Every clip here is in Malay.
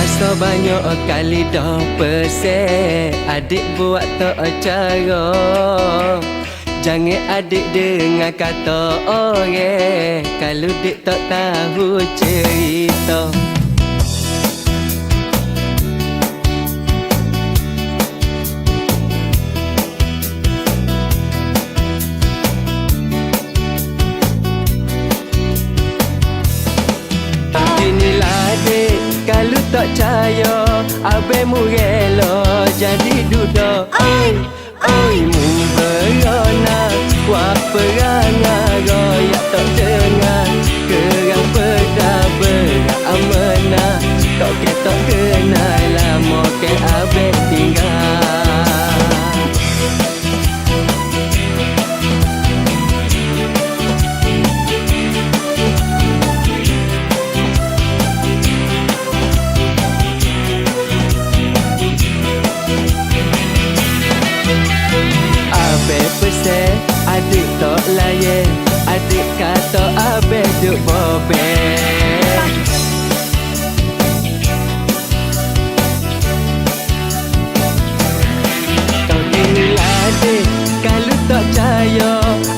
So banyak kali dah pesek, adik buat tak cara. Jangan adik dengar kata orang kalau dik tak tahu cerita. Beginilah adik, kalau tak percaya abangmu rela jadi duda. Oi mu berona, wak perangai royak tak dengar. Kerang pedah berat amanah, tak kenal lama ke abang tinggal. Adik tak layan, adik kata abang duk bobek. Kau inilah adik, kalau tak percaya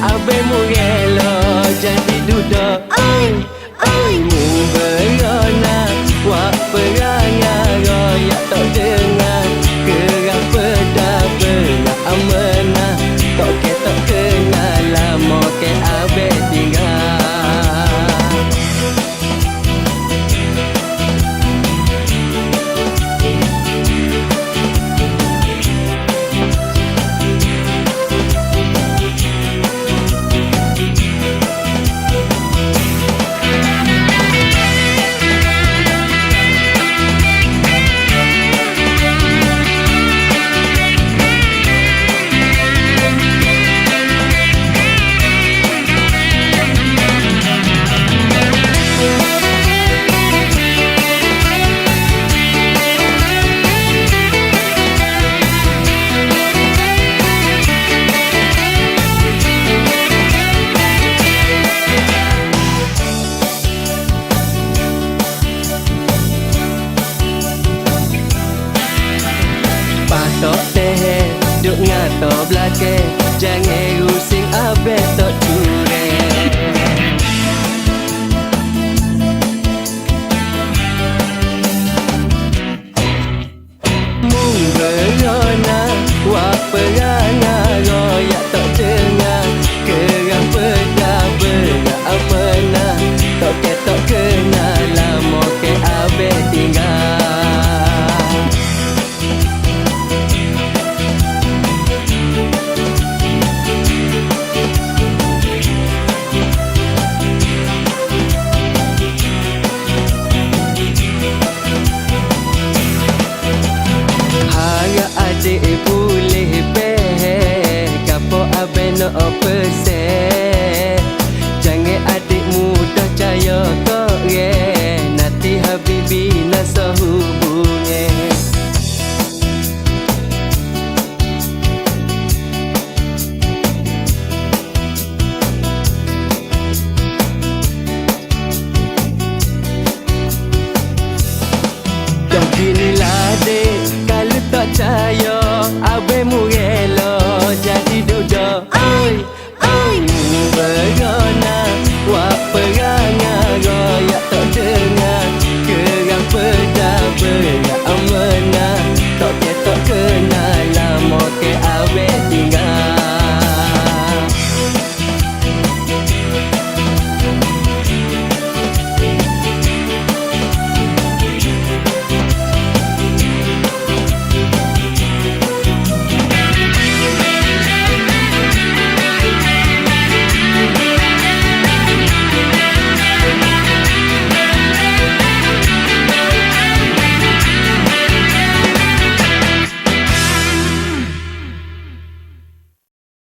abangmu rela jadi duda. Oi mu berona, wak perangai royak tak dengar. Kerang pedah berat amanah, tak kenal lama ke abang tinggal. Patok teh, duk ngato belakang, jangan rusing abang tak curang. Mung berona, wak perangai royak tak dengar. Kerang pedah berat amanah, tak kenal lama ke abang tinggal. Adik boleh beh, kapo abang nak pesek. Jangan adik mudah percaya kok nanti habibi nak sehubungan. Beginilah adik, kalau tak percaya